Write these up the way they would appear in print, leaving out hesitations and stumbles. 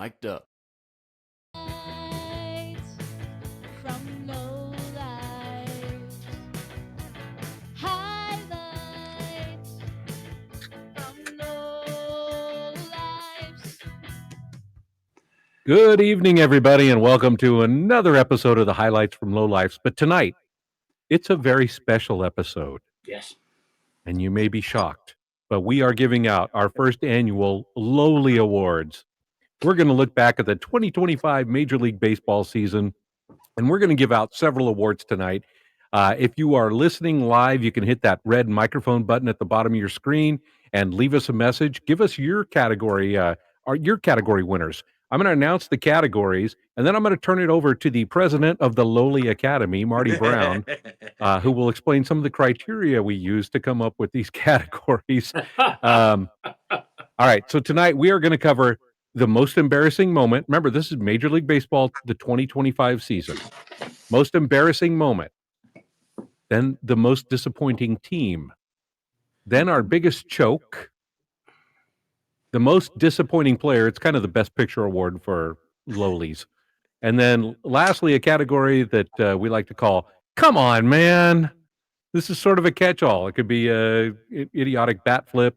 Micdup. Highlights from Lowlifes. Highlights from Lowlifes. Good evening, everybody, and welcome to another episode of the Highlights from Lowlifes. But tonight, it's a very special episode, Yes. and you may be shocked, but we are giving out our first annual Lowly Awards. We're going to look back at the 2025 Major League Baseball season, and we're going to give out several awards tonight. If you are listening live, you can hit that red microphone button at the bottom of your screen and leave us a message. Give us your category, your category winners. I'm going to announce the categories, and then I'm going to turn it over to the president of the Lowly Academy, Marty Brown, who will explain some of the criteria we use to come up with these categories. All right, so tonight we are going to cover the most embarrassing moment. Remember, this is Major League Baseball, the 2025 season. Most embarrassing moment. Then the most disappointing team. Then our biggest choke. The most disappointing player. It's kind of the best picture award for lowlies. And then lastly, a category that we like to call, come on, man. This is sort of a catch-all. It could be a idiotic bat flip,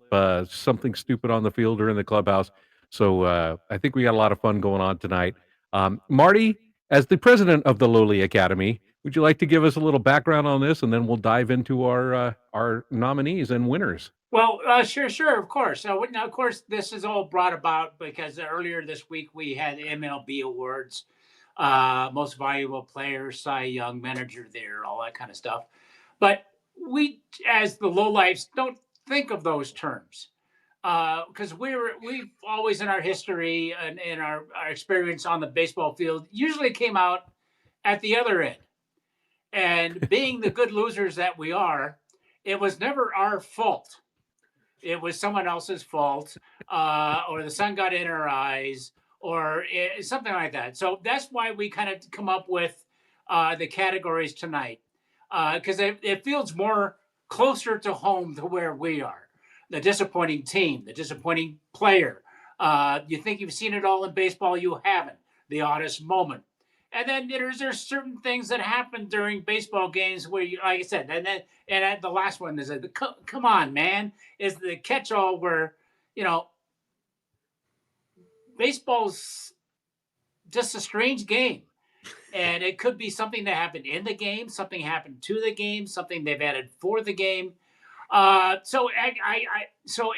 something stupid on the field or in the clubhouse. So I think we got a lot of fun going on tonight. Marty, as the president of the Lowly Academy, would you like to give us a little background on this, and then we'll dive into our nominees and winners? Well, sure, of course. Now, of course, this is all brought about because earlier this week we had MLB awards, most valuable player, Cy Young, manager there, all that kind of stuff. But we, as the lowlifes, don't think of those terms because we've always in our history and in our experience on the baseball field usually came out at the other end. And being the good losers that we are, it was never our fault. It was someone else's fault, or the sun got in our eyes, or something like that. So that's why we kind of come up with the categories tonight, because it feels more closer to home to where we are. The disappointing team, the disappointing player. You think you've seen it all in baseball, you haven't. The oddest moment. And then there's certain things that happen during baseball games where you, like I said, and the last one is come on, man, is the catch-all where baseball's just a strange game, and it could be something that happened in the game, something happened to the game, something they've added for the game. So so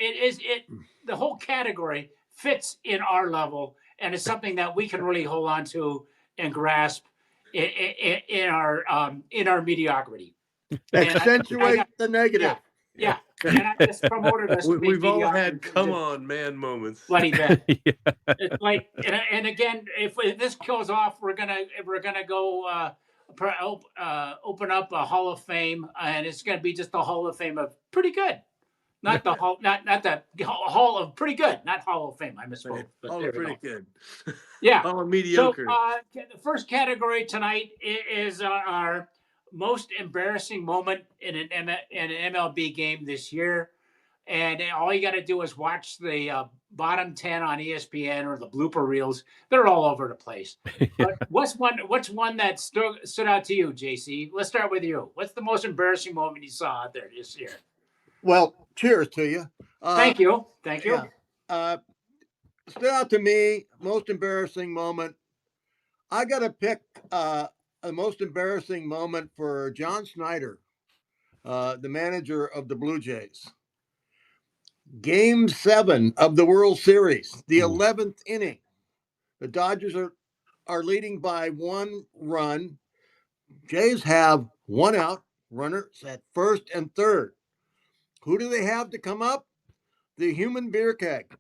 the whole category fits in our level, and it's something that we can really hold on to and grasp in our mediocrity. Accentuate the negative. Yeah. And I just promoted us to be We've all mediocre had to come just on, man moments. bloody bad. Yeah. It's like, and again, if this kills off, we're gonna go open up a Hall of Fame, and it's gonna be just the Hall of Fame of pretty good. Not the hall, not the Hall of pretty good, not Hall of Fame. I misspoke. But All there we pretty go. good. Yeah. All So mediocre. the first category tonight is our most embarrassing moment in an MLB game this year. And all you got to do is watch the bottom 10 on ESPN or the blooper reels. They're all over the place. But what's one that stood out to you, JC? Let's start with you. What's the most embarrassing moment you saw out there this year? Well, cheers to you. Thank you. Thank you. Yeah. Stood out to me, most embarrassing moment. I got to pick a most embarrassing moment for John Snyder, the manager of the Blue Jays. Game 7 of the World Series, the 11th inning. The Dodgers are leading by 1 run. Jays have 1 out, runners at first and third. Who do they have to come up? The human beer keg,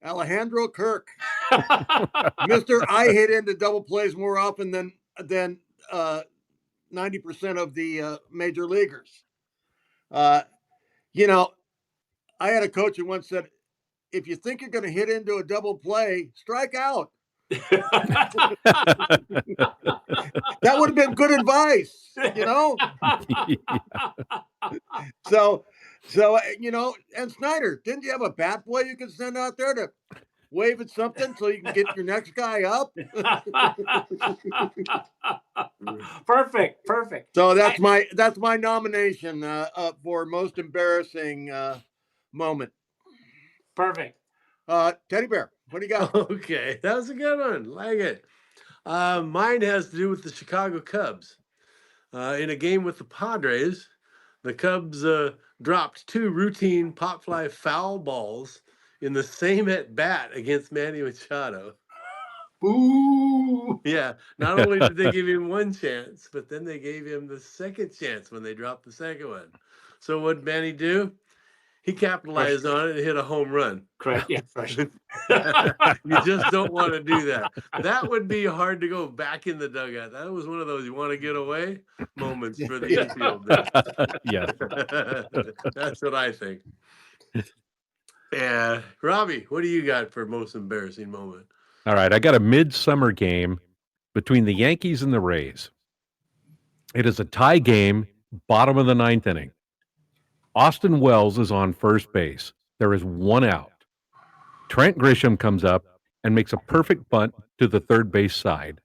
Alejandro Kirk. Mr. I hit into double plays more often than 90% of the major leaguers. I had a coach who once said, if you think you're going to hit into a double play, strike out. That would have been good advice, So, and Snyder, didn't you have a bat boy you could send out there to waving something so you can get your next guy up. Perfect. So that's my nomination for most embarrassing moment. Perfect. Teddy Bear, what do you got? Okay, that was a good one. Like it. Mine has to do with the Chicago Cubs. In a game with the Padres, the Cubs dropped 2 routine pop fly foul balls in the same at bat against Manny Machado. Ooh. Yeah, not only did they give him 1 chance, but then they gave him the second chance when they dropped the second one. So what did Manny do? He capitalized on it and hit a home run. Correct. Yeah, fresh. You just don't want to do that. That would be hard to go back in the dugout. That was one of those you want to get away moments for the infield. Yes. That's what I think. Yeah. Robbie, what do you got for most embarrassing moment? All right, I got a midsummer game between the Yankees and the Rays. It is a tie game, bottom of the 9th inning. Austin Wells is on first base. There is 1 out. Trent Grisham comes up and makes a perfect bunt to the third base side.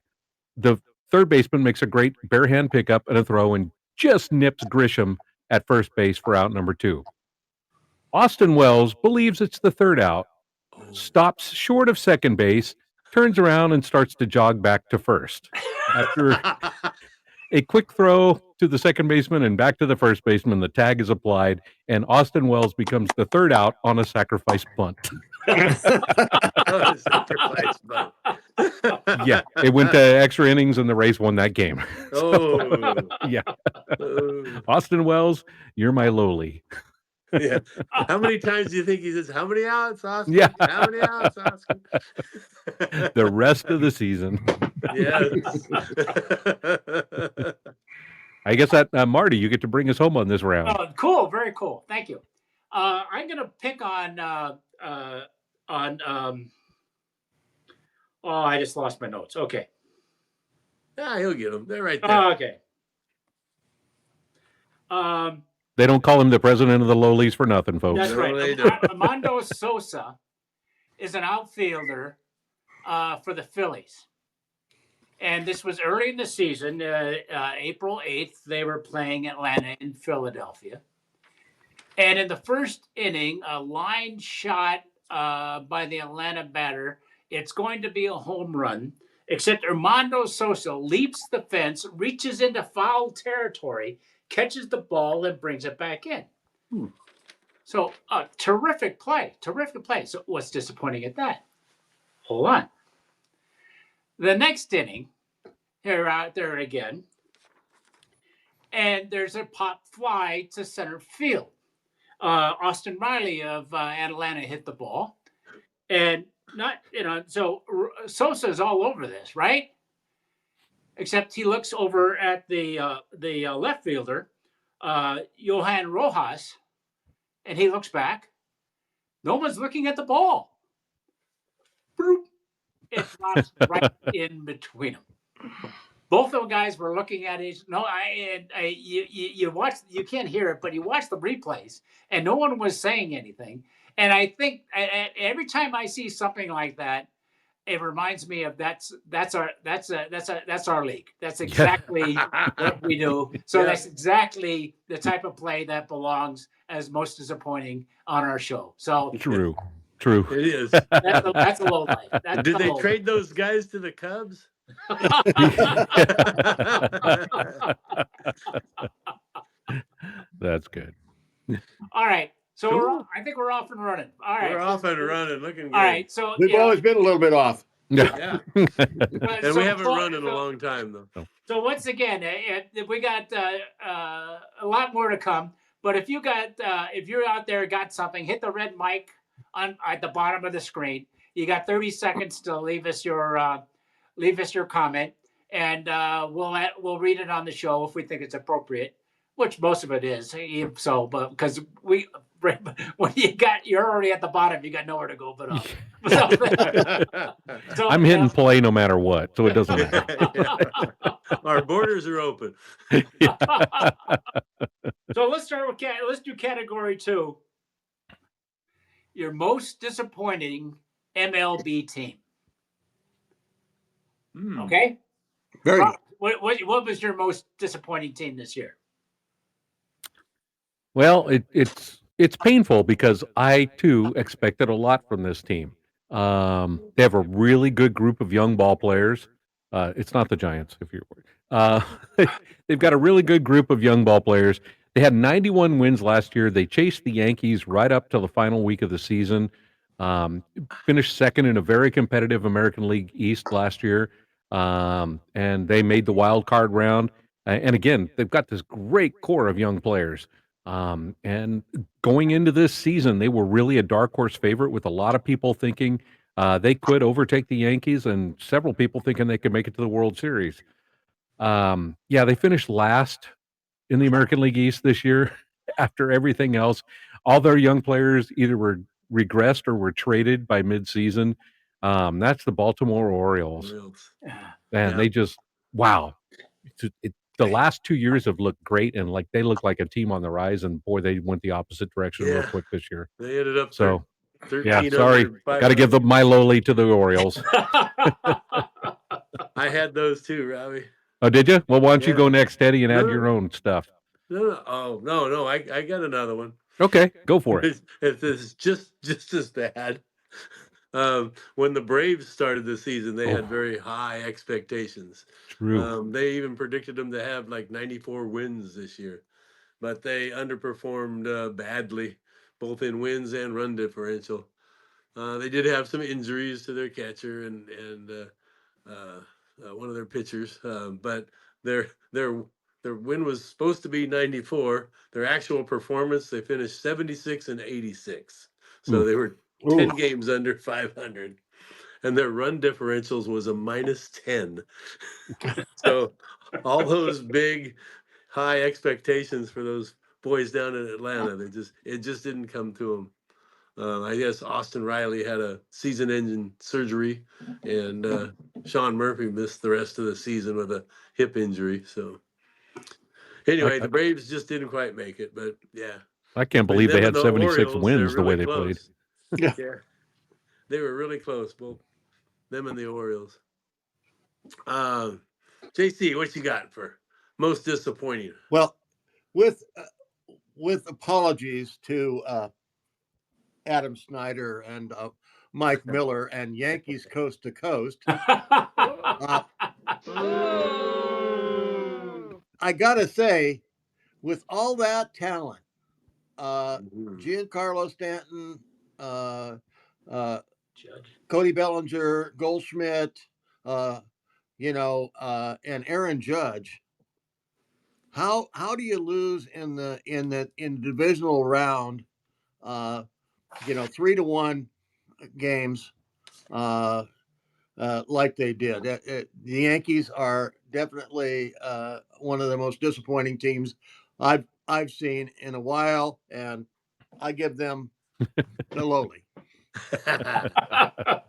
The third baseman makes a great bare hand pickup and a throw and just nips Grisham at first base for out number 2. Austin Wells believes it's the third out, stops short of second base, turns around and starts to jog back to first. After a quick throw to the second baseman and back to the first baseman, the tag is applied, and Austin Wells becomes the third out on a sacrifice bunt. Sacrifice bunt. Yeah, it went to extra innings, and the Rays won that game. Oh, Yeah. oh. Austin Wells, you're my lowly. Yeah. How many times do you think he says, how many outs, Oscar? Yeah. How many outs, Oscar? The rest of the season. Yes. I guess that, Marty, you get to bring us home on this round. Oh, cool. Very cool. Thank you. I'm going to pick on oh, I just lost my notes. Okay. Yeah, he'll get them. They're right there. Okay. They don't call him the president of the lowlies for nothing, folks. That's No, right. they don't. Armando Sosa is an outfielder for the Phillies. And this was early in the season, April 8th. They were playing Atlanta in Philadelphia. And in the first inning, a line shot by the Atlanta batter. It's going to be a home run, except Armando Sosa leaps the fence, reaches into foul territory, catches the ball, and brings it back in. So, terrific play. So, what's disappointing at that? Hold on. The next inning, they're out there again, and there's a pop fly to center field. Austin Riley of Atlanta hit the ball, and so Sosa's all over this, right? Except he looks over at the left fielder, Johan Rojas, and he looks back. No one's looking at the ball. Boop. It drops right in between them. Both of the guys were looking at each. No, you watch. You can't hear it, but you watch the replays, and no one was saying anything. And I think every time I see something like that, it reminds me of that's our league. That's exactly what we do. So that's exactly the type of play that belongs as most disappointing on our show. So True. It is. That's a low life. Did they trade those guys to the Cubs? That's good. All right. So Cool. I think we're off and running. All right. We're off and running, looking good. All right. So We've always been a little bit off. Yeah. And so we haven't run in a long time, though. So once again, we got a lot more to come. But if you're out there, got something, hit the red mic at the bottom of the screen. You got 30 seconds to leave us your comment, and we'll read it on the show if we think it's appropriate, which most of it is. So, but because when you're already at the bottom, you got nowhere to go but up. So, I'm hitting play no matter what, so it doesn't matter. Our borders are open. So let's start with let's do category 2. Your most disappointing MLB team. Hmm. Okay. Very Rob, good. what was your most disappointing team this year? Well, it's painful because I too expected a lot from this team. They have a really good group of young ball players. It's not the Giants, if you're worried. They've got a really good group of young ball players. They had 91 wins last year. They chased the Yankees right up to the final week of the season. Finished second in a very competitive American League East last year, and they made the wild card round. And again, they've got this great core of young players. And going into this season, they were really a dark horse favorite with a lot of people thinking they could overtake the Yankees and several people thinking they could make it to the World Series. Yeah, they finished last in the American League East this year after everything else. All their young players either were regressed or were traded by midseason. That's the Baltimore Orioles. Orioles. And Yeah. they just, wow. The last 2 years have looked great, and like they look like a team on the rise. And boy, they went the opposite direction real Yeah. quick this year. They ended up So, 13 yeah, sorry, under 500. got to give my lowly to the Orioles. I had those too, Robbie. Oh, did you? Well, why don't you Yeah. go next, Teddy, and add No. your own stuff? No. Oh, no. I got another one. Okay, go for it. It's just as bad. When the Braves started the season, they had very high expectations. True. They even predicted them to have like 94 wins this year, but they underperformed badly, both in wins and run differential. They did have some injuries to their catcher and one of their pitchers, but their their their win was supposed to be 94. Their actual performance, they finished 76 and 86. So they were 10 games under 500. And their run differentials was a -10. So all those big high expectations for those boys down in Atlanta, it just didn't come to them. I guess Austin Riley had a season-ending surgery, and Sean Murphy missed the rest of the season with a hip injury. So anyway, the Braves just didn't quite make it. But yeah, I can't believe they them and had the 76 Orioles, they're wins the way really they played. close. Yeah. Yeah, they were really close, both them and the Orioles. JC, what you got for most disappointing? Well, with apologies to Adam Snyder and Mike Miller and Yankees Coast to Coast, I gotta say, with all that talent, Giancarlo Stanton, Cody Bellinger, Goldschmidt, and Aaron Judge. How do you lose in the divisional round? 3-1 games like they did. The Yankees are definitely one of the most disappointing teams I've seen in a while, and I give them the lowly.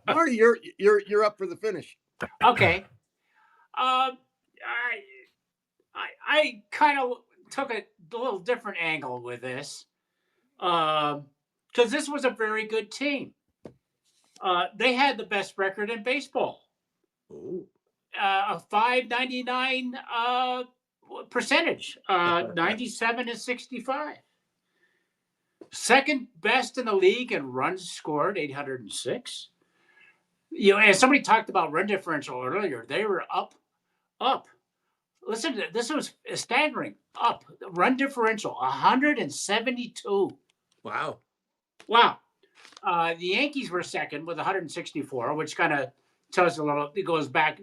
Marty, you're up for the finish. Okay. I kind of took a little different angle with this because this was a very good team. They had the best record in baseball, a 599 percentage, 97 and 65. Second best in the league in runs scored, 806. And somebody talked about run differential earlier. They were up. Listen to this was staggering. Up run differential 172. Wow. The Yankees were second with 164, which kind of tells a little. It goes back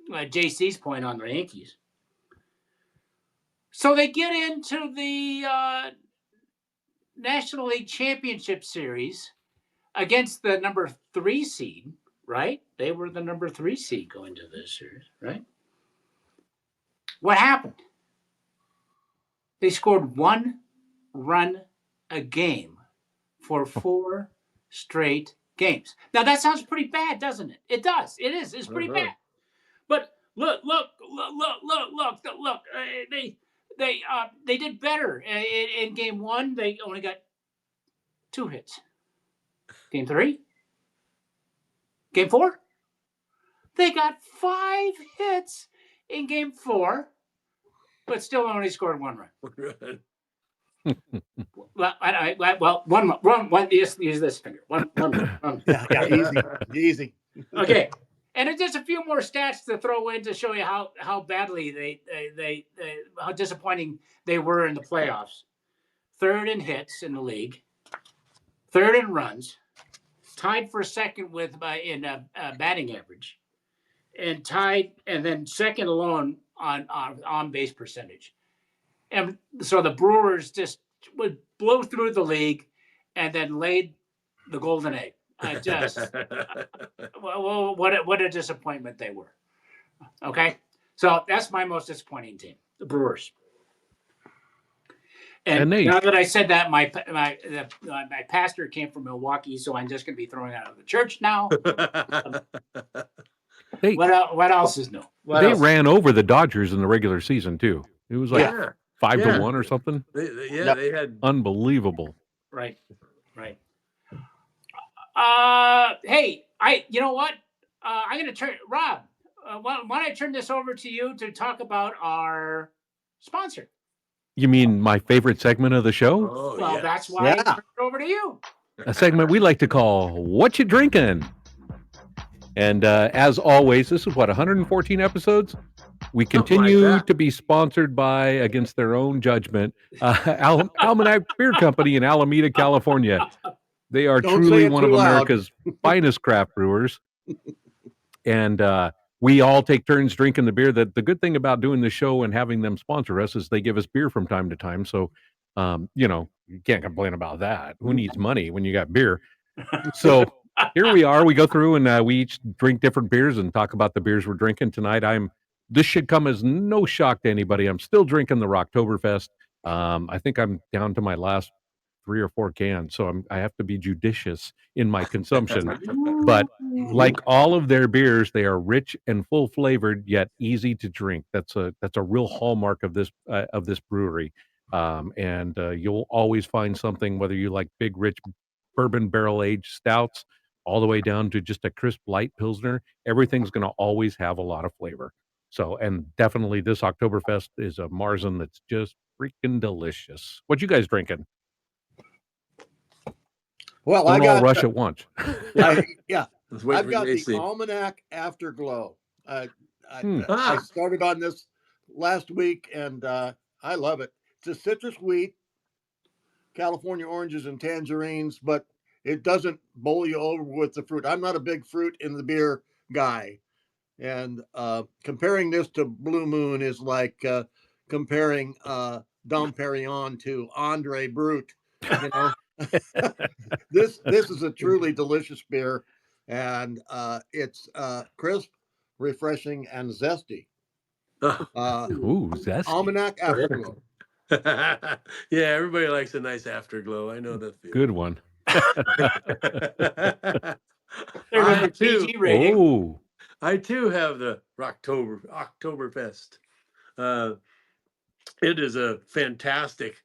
JC's point on the Yankees. So they get into the National League Championship Series against the number 3 seed. Right? They were the number 3 seed going to this series. Right? What happened? They scored 1 run a game for 4 straight games. Now that sounds pretty bad, doesn't it? It does. It is. It's pretty bad. But look. They did better in game 1. They only got 2 hits. Game 3, Game 4? They got 5 hits in Game 4, but still only scored 1 run. Well, one. Use this finger. One. Yeah, easy. Okay, and it's just a few more stats to throw in to show you how badly they how disappointing they were in the playoffs. 3rd in hits in the league, 3rd in runs, tied for 2nd with in batting average, and then 2nd alone on base percentage. And so the Brewers just would blow through the league and then laid the golden egg. Well, what a disappointment they were. Okay, so that's my most disappointing team, the Brewers. And now that I said that, my pastor came from Milwaukee, so I'm just going to be throwing out of the church now. What else is new? They ran over the Dodgers in the regular season too. It was like 5-1 or something. They had unbelievable. Right. Hey, you know what? I'm going to turn Rob. Why don't I turn this over to you to talk about our sponsor? You mean my favorite segment of the show? Oh, well, that's why I turned it over to you. A segment we like to call "What You Drinking." And as always, this is 114 episodes. We continue to be sponsored by, against their own judgment, Almanac Beer Company in Alameda, California. They are truly one of America's finest craft brewers. And we all take turns drinking the beer. The good thing about doing the show and having them sponsor us is they give us beer from time to time. So, you can't complain about that. Who needs money when you got beer? So here we are. We go through and we each drink different beers and talk about the beers we're drinking tonight. This should come as no shock to anybody. I'm still drinking the Rocktoberfest. I think I'm down to my last 3 or 4 cans, so I have to be judicious in my consumption. But like all of their beers, they are rich and full flavored, yet easy to drink. That's a real hallmark of this brewery. And you'll always find something, whether you like big, rich bourbon barrel aged stouts, all the way down to just a crisp light pilsner. Everything's going to always have a lot of flavor. So, and definitely this Oktoberfest is a Marzen that's just freaking delicious. What you guys drinking? Well, don't all rush at once. I've got the Almanac Afterglow. I started on this last week, and I love it. It's a citrus wheat, California oranges and tangerines, but it doesn't bowl you over with the fruit. I'm not a big fruit in the beer guy. And comparing this to Blue Moon is like comparing Dom Perignon to Andre Brut. This is a truly delicious beer, and it's crisp, refreshing, and zesty. Ooh, zesty. Almanac Afterglow. Yeah, everybody likes a nice afterglow. I know that feeling. Good one. I too have the Oktoberfest. It is a fantastic,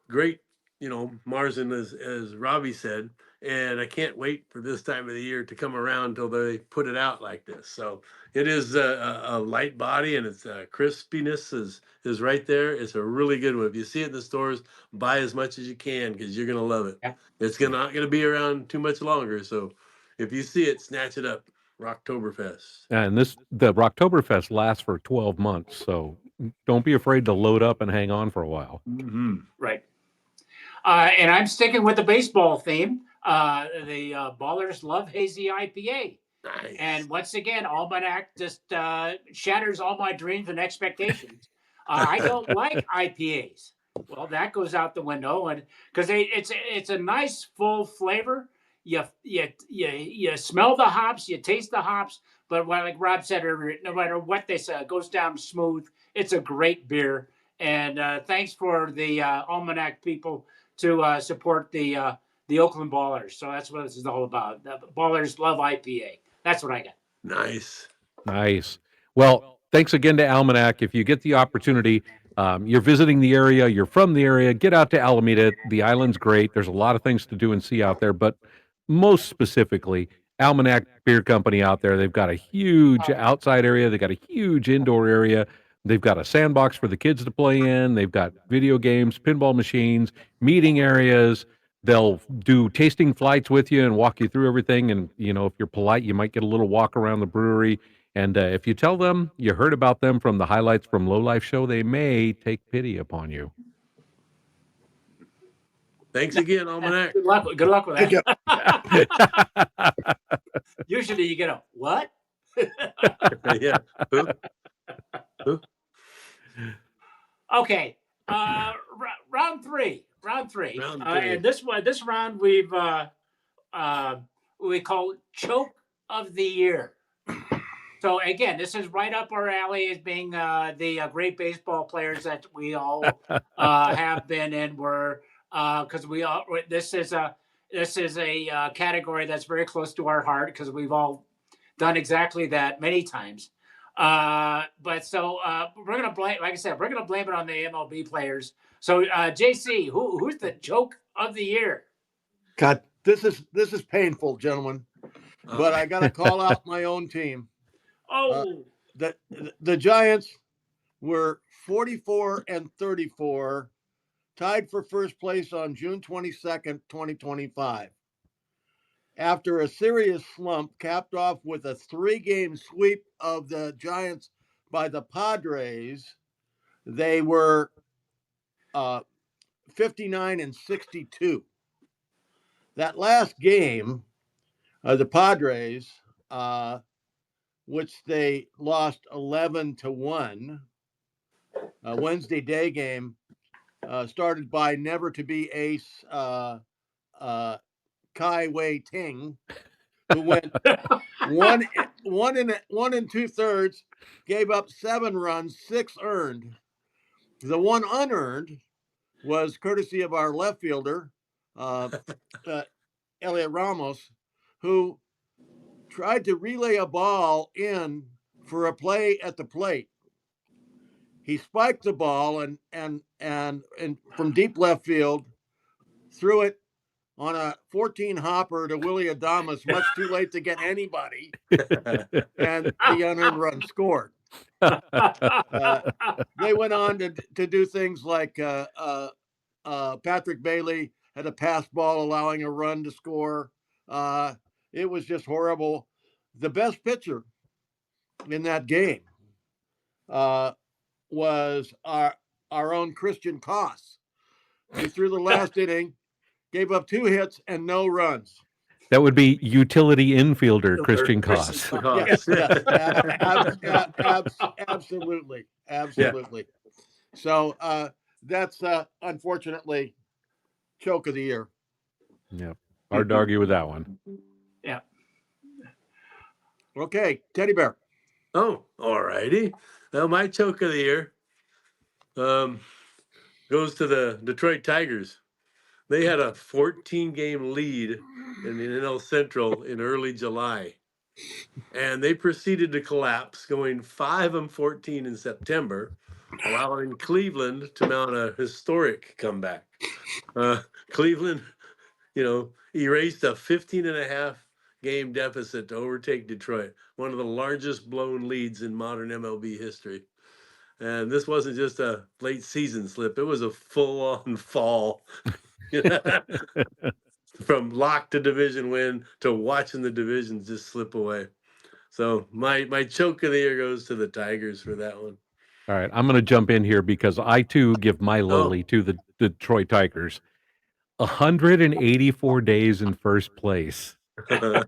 great, Marzen, as Robbie said, and I can't wait for this time of the year to come around till they put it out like this. So it is a light body, and its crispiness is right there. It's a really good one. If you see it in the stores, buy as much as you can because you're gonna love it. Yeah. It's not gonna be around too much longer. So if you see it, snatch it up. Rocktoberfest. And the Rocktoberfest lasts for 12 months, so don't be afraid to load up and hang on for a while. Mm-hmm. Right. And I'm sticking with the baseball theme. The Ballers love hazy IPA. Nice. And once again, Almanac just shatters all my dreams and expectations. I don't like IPAs. Well, that goes out the window, and because it's a nice full flavor. You smell the hops, you taste the hops, but like Rob said earlier, no matter what they say, it goes down smooth. It's a great beer, and thanks for the Almanac people to support the Oakland Ballers. So that's what this is all about. The Ballers love IPA. That's what I got. Nice. Well, thanks again to Almanac. If you get the opportunity, you're visiting the area, you're from the area, get out to Alameda. The island's great. There's a lot of things to do and see out there, but most specifically, Almanac Beer Company out there. They've got a huge outside area. They've got a huge indoor area. They've got a sandbox for the kids to play in. They've got video games, pinball machines, meeting areas. They'll do tasting flights with you and walk you through everything. And, if you're polite, you might get a little walk around the brewery. And if you tell them you heard about them from the Highlights from Lowlife show, they may take pity upon you. Thanks again, Almanac. Good luck with Thank you. that. Usually you get a what? Yeah. Who? Okay. Round three. Round three. And this round we call Choke of the Year. So again, this is right up our alley as being the great baseball players that we all have been and were, because this is a category that's very close to our heart because we've all done exactly that many times. But we're gonna blame, like I said, we're gonna blame it on the MLB players. So JC, who's the Choke of the Year? God, this is painful, gentlemen. But I got to call out my own team. Oh, The Giants were 44-34, tied for first place on June 22nd, 2025. After a serious slump capped off with a 3-game sweep of the Giants by the Padres, they were 59-62. That last game, the Padres, which they lost 11-1, Wednesday day game, started by never to be ace Kai Wei Ting, who went one and 2/3, gave up 7 runs, 6 earned. The one unearned was courtesy of our left fielder, Elliot Ramos, who tried to relay a ball in for a play at the plate. He spiked the ball and from deep left field, threw it on a 14 hopper to Willie Adames, much too late to get anybody, and the unearned run scored. They went on to do things like Patrick Bailey had a pass ball allowing a run to score. It was just horrible. The best pitcher in that game was our own Christian Koss, who threw the last inning, gave up 2 hits and no runs. That would be utility infielder Christian Koss. Absolutely. So that's unfortunately Choke of the Year. Yeah, hard to argue with that one. Yeah. Okay, Teddy Bear. Oh, all righty. Well, my Choke of the Year goes to the Detroit Tigers. They had a 14-game lead in the NL Central in early July, and they proceeded to collapse, going 5-14 in September, allowing Cleveland to mount a historic comeback. Cleveland, erased a 15.5 game deficit to overtake Detroit, one of the largest blown leads in modern MLB history. And this wasn't just a late season slip, it was a full-on fall. From lock to division win to watching the divisions just slip away. So my Choke of the Year goes to the Tigers for that one. All right, I'm going to jump in here because I too give my lowly to the Detroit Tigers. 184 days in first place. At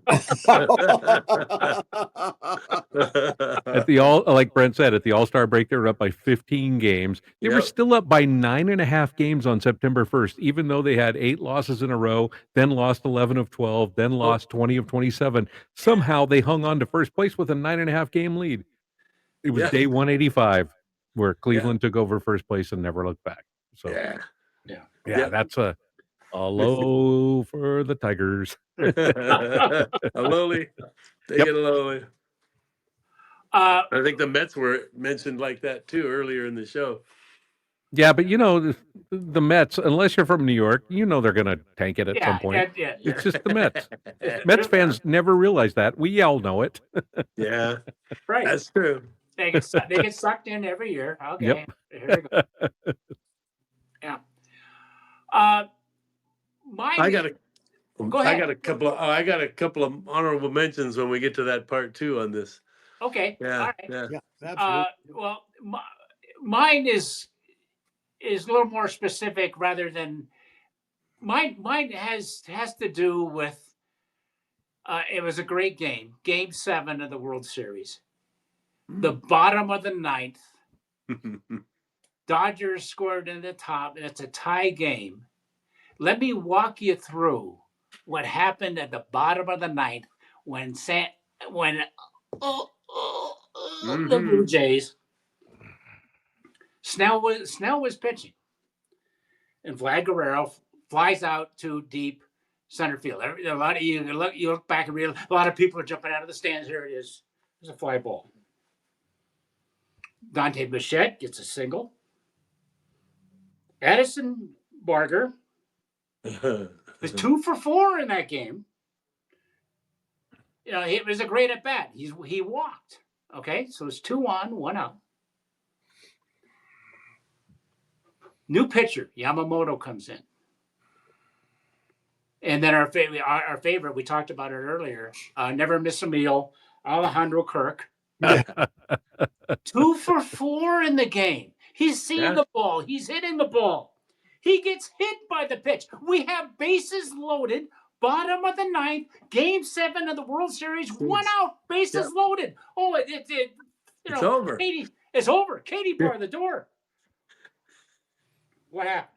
the like Brent said, at the All-Star break, they were up by 15 games. They were still up by 9.5 games on September 1st, even though they had 8 losses in a row, then lost 11 of 12, then lost 20 of 27. Somehow they hung on to first place with a 9.5 game lead. It was day 185 where Cleveland took over first place and never looked back. So that's a low for the Tigers. A lowly. They get a lowly. I think the Mets were mentioned like that too earlier in the show. Yeah, but the Mets, unless you're from New York, they're going to tank it at some point. Yeah. It's just the Mets. Mets fans never realize that. We all know it. Yeah, Right. that's true. They get sucked in every year. Okay. Yep. Here we go. Yeah. Mine. I got a Go I ahead. got a couple of I got a couple of honorable mentions when we get to that part too on this. Okay. All Yeah, right. yeah. Yeah, absolutely. Well, mine is a little more specific rather than mine has to do with it was a great game 7 of the World Series, the bottom of the ninth. Dodgers scored in the top, and it's a tie game. Let me walk you through what happened at the bottom of the ninth when the Blue Jays, Snell was pitching, and Vlad Guerrero flies out to deep center field. A lot of you look back and realize a lot of people are jumping out of the stands. Here it is. There's a fly ball. Dante Bichette gets a single. Addison Barger was 2 for 4 in that game. It was a great at bat. He walked. Okay, so it's 2 on, 1 out. New pitcher Yamamoto comes in, and then our favorite, we talked about it earlier. Never miss a meal, Alejandro Kirk. 2 for 4 in the game. He's seeing the ball. He's hitting the ball. He gets hit by the pitch. We have bases loaded. Bottom of the ninth, game 7 of the World Series, 1 out, bases loaded. Oh, it's over. It's over. Katie barred the door. What happened?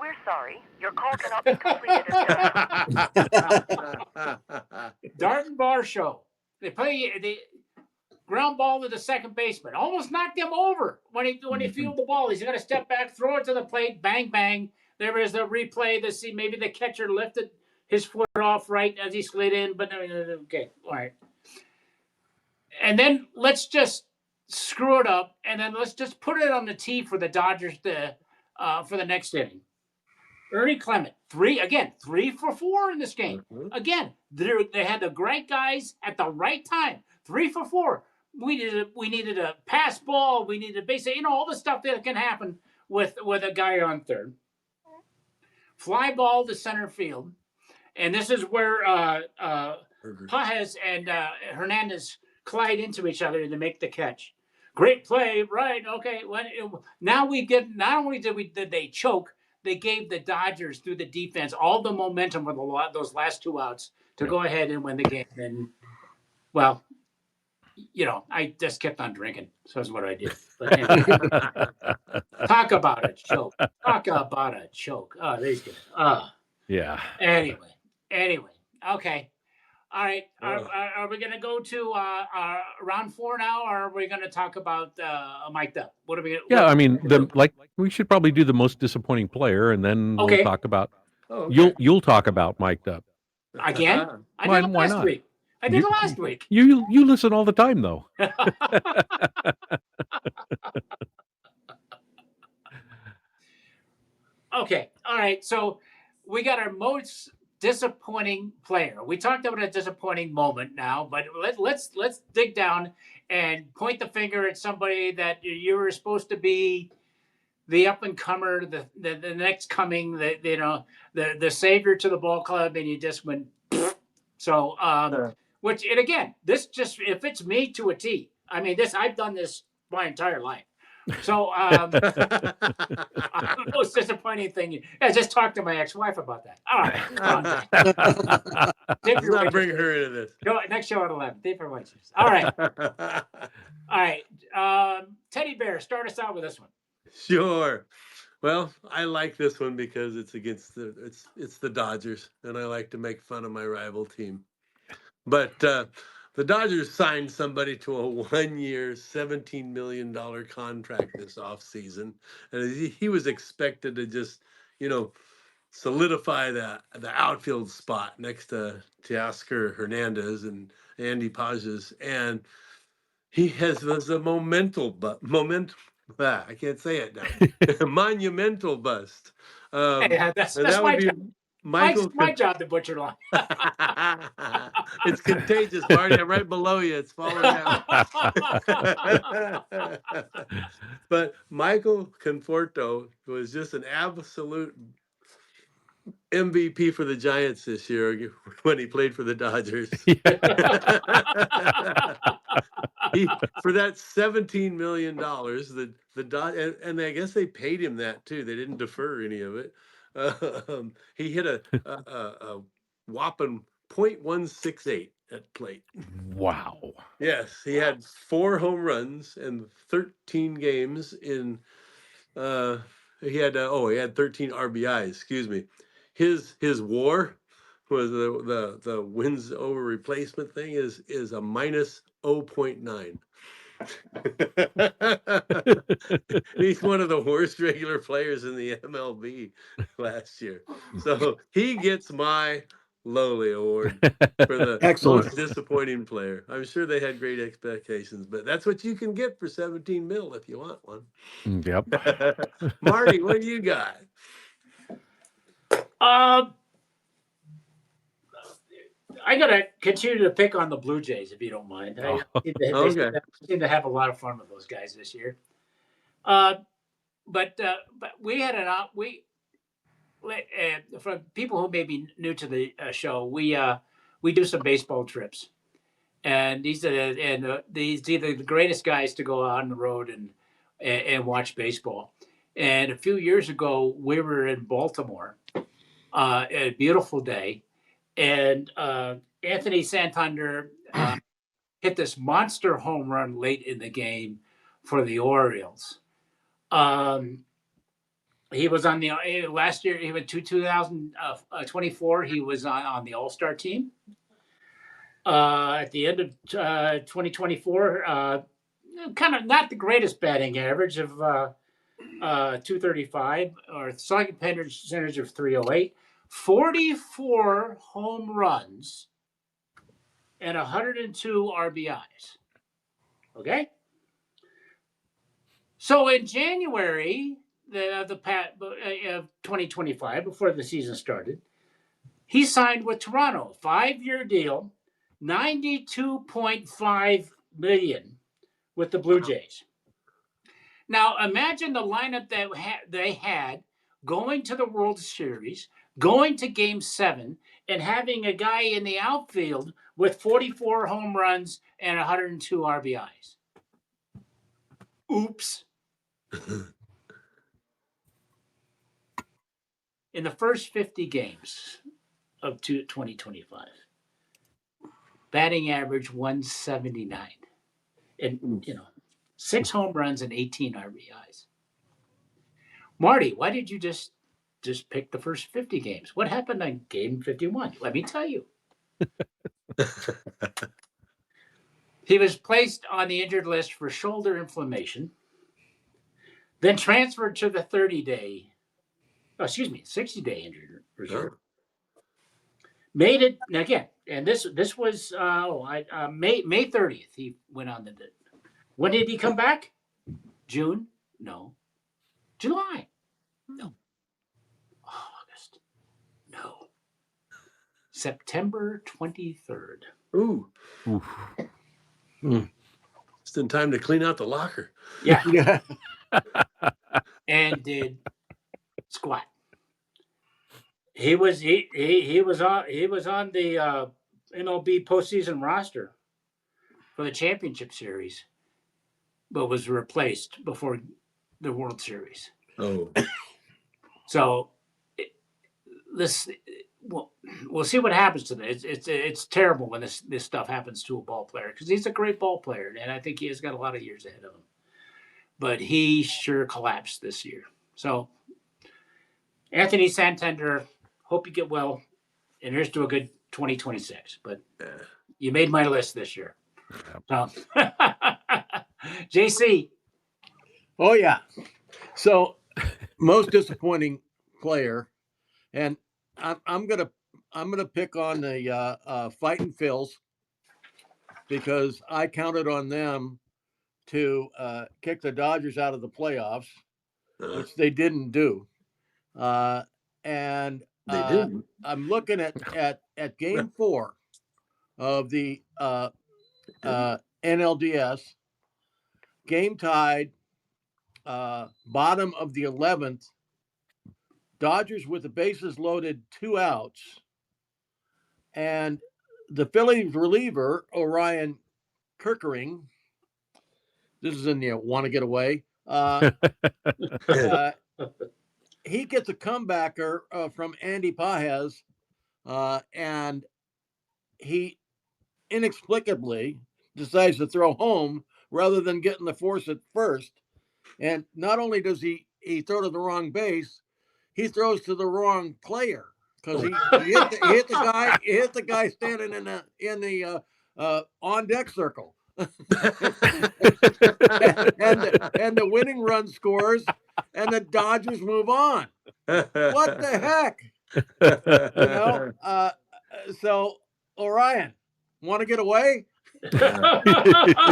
We're sorry. Your call cannot be completed as Darton Bar Show. They play the ground ball to the second baseman. Almost knocked him over when he fielded the ball. He's got to step back, throw it to the plate, bang, bang. There is a replay to see maybe the catcher lifted his foot off right as he slid in, but okay, all right. And then let's just screw it up, and then let's just put it on the tee for the Dodgers for the next inning. Ernie Clement, 3 for 4 in this game. Again, they had the great guys at the right time. 3 for 4. We needed a pass ball. We needed a base. All the stuff that can happen with a guy on third. Fly ball to center field, and this is where Pages and Hernandez collide into each other to make the catch. Great play, right? Okay. Now we get. Not only did they choke, they gave the Dodgers through the defense all the momentum with those last 2 outs to go ahead and win the game. And well, I just kept on drinking. So that's what I did. But anyway, talk about a choke. Oh, these guys. Yeah. Anyway. Okay. All right. Are we going to go to round 4 now, or are we going to talk about mic'd up? What are we? Yeah, I mean, we should probably do the most disappointing player, and then we'll talk about. Oh, okay. You'll talk about mic'd up again. I did it why last not? week. I did it last week. You listen all the time, though. Okay. All right. So we got our most disappointing player. We talked about a disappointing moment now, but let's dig down and point the finger at somebody that you were supposed to be the up and comer, the next coming, the savior to the ball club, and you just went. So, which, and again, this just it fits me to a T. I mean, I've done this my entire life. So, the most disappointing thing. I just talked to my ex-wife about that. All right, let's not bring her into this. Go next show at 11. Dave for wages. All right, all right. Teddy Bear, start us out with this one. Sure. Well, I like this one because it's against it's the Dodgers, and I like to make fun of my rival team. But the Dodgers signed somebody to a 1-year, $17 million contract this offseason, and he was expected to just, solidify the outfield spot next to Teoscar Hernandez and Andy Pages, and He was a I can't say it now. Monumental bust. Hey, And that's that would my be job. Michael. My job to butcher line. It's contagious, Marty. I'm right below you. It's falling down. But Michael Conforto was just an absolute MVP for the Giants this year when he played for the Dodgers. For that $17 million, and I guess they paid him that too. They didn't defer any of it. He hit a whopping .168 at plate. Wow. Yes, he had 4 home runs in 13 games. He had 13 RBIs. Excuse me. His WAR was the wins over replacement thing is a minus 0.9. He's one of the worst regular players in the MLB last year. So he gets my Lowly Award for the Excellent. most disappointing player. I'm sure they had great expectations, but that's what you can get for 17 mil if you want one. Yep. Marty, what do you got? I gotta continue to pick on the Blue Jays if you don't mind. They Okay. seem to have a lot of fun with those guys this year. But we had for people who may be new to the show, we do some baseball trips, and these are either the greatest guys to go out on the road and watch baseball. And a few years ago, we were in Baltimore, a beautiful day, and Anthony Santander hit this monster home run late in the game for the Orioles. He was on the last year. He went to 2024. He was on the All-Star team. At the end of 2024, kind of not the greatest batting average of 235 or slugging percentage of 308. 44 home runs and 102 RBIs. Okay. So in January of 2025, before the season started, he signed with Toronto, 5-year deal, $92.5 million with the Blue Jays. Now imagine the lineup that they had going to the World Series, going to Game 7, and having a guy in the outfield with 44 home runs and 102 RBIs. Oops. In the first 50 games of 2025, batting average 179, and 6 home runs and 18 RBIs. Marty, why did you just pick the first 50 games? What happened on game 51? Let me tell you. He was placed on the injured list for shoulder inflammation, then transferred to the 60-day injured reserve. Oh. Made it again, and this was May 30th. He went on the. When did he come back? June? No. July? No. August? No. September 23rd. Ooh. Oof. Just in time to clean out the locker. Yeah. And did squat. He was on the MLB postseason roster for the championship series, but was replaced before the World Series. Oh. So we'll see what happens to this. It's terrible when this stuff happens to a ball player, because he's a great ball player, and I think he has got a lot of years ahead of him. But he sure collapsed this year. So Anthony Santander, hope you get well, and here's to a good 2026. But you made my list this year. So, JC. Oh yeah. So most disappointing player, and I'm gonna pick on the Fighting Phils, because I counted on them to kick the Dodgers out of the playoffs, Uh, which they didn't do. And they didn't. I'm looking at Game 4 of the NLDS. Game tied, bottom of the 11th. Dodgers with the bases loaded, 2 outs, and the Phillies reliever Orion Kirkering. This is in the want to get away. He gets a comebacker from Andy Pajes, and he inexplicably decides to throw home rather than getting the force at first. And not only does he throw to the wrong base, he throws to the wrong player because he hit the guy standing in the on deck circle. and the winning run scores, and the Dodgers move on. What the heck? So Orion, want to get away? That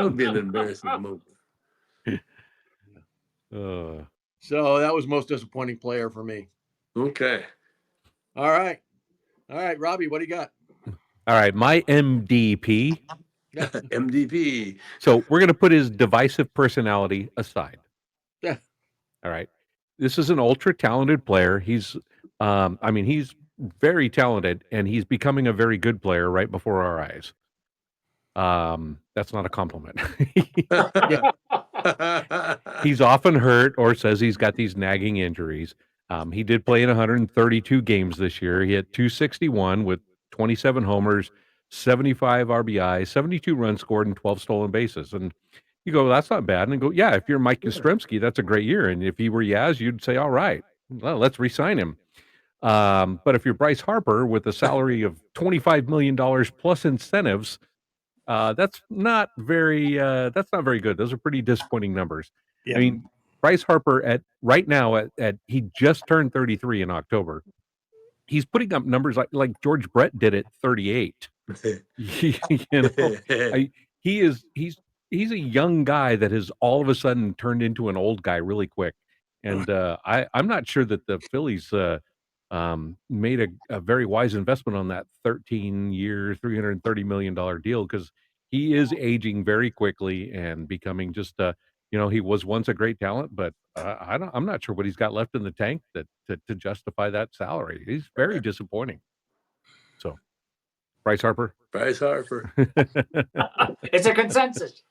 would be an embarrassing moment. So that was most disappointing player for me. Okay. All right, Robbie, what do you got? All right, my MDP. MDP. So we're going to put his divisive personality aside. Yeah. All right. This is an ultra talented player. He's very talented, and he's becoming a very good player right before our eyes. That's not a compliment. He's often hurt or says he's got these nagging injuries. He did play in 132 games this year. He had 261 with 27 homers, 75 RBI, 72 runs scored, and 12 stolen bases. And you go, that's not bad. And I go, yeah, if you're Mike Yastrzemski, that's a great year. And if he were Yaz, you'd say, all right, well, let's re-sign him. But if you're Bryce Harper with a salary of $25 million plus incentives, that's not very good. Those are pretty disappointing numbers. Yeah. I mean, Bryce Harper at right now at he just turned 33 in October. He's putting up numbers like George Brett did at 38. He's a young guy that has all of a sudden turned into an old guy really quick. And I'm not sure that the Phillies made a very wise investment on that 13-year, $330 million deal, because he is aging very quickly and becoming just he was once a great talent, but I'm not sure what he's got left in the tank to justify that salary. He's very disappointing. So, Bryce Harper. Bryce Harper. It's a consensus.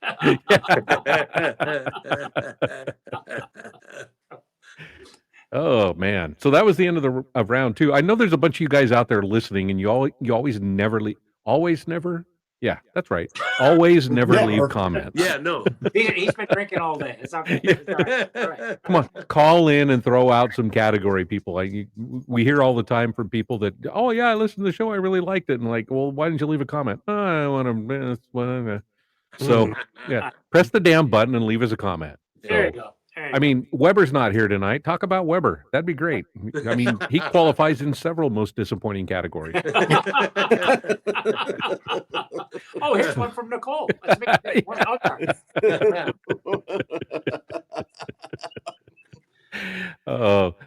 Oh man! So that was the end of round 2. I know there's a bunch of you guys out there listening, and you always never leave. Always never. Yeah, that's right. Always never leave comments. Yeah, no. He's been drinking all day. It's okay. It's all right. All right. Come on, call in and throw out some category people. We hear all the time from people that, oh yeah, I listened to the show, I really liked it, and like, well, why didn't you leave a comment? Oh, I want to. So yeah, press the damn button and leave us a comment. There you go. I mean, Weber's not here tonight. Talk about Weber. That'd be great. I mean, he qualifies in several most disappointing categories. Oh, here's one from Nicole.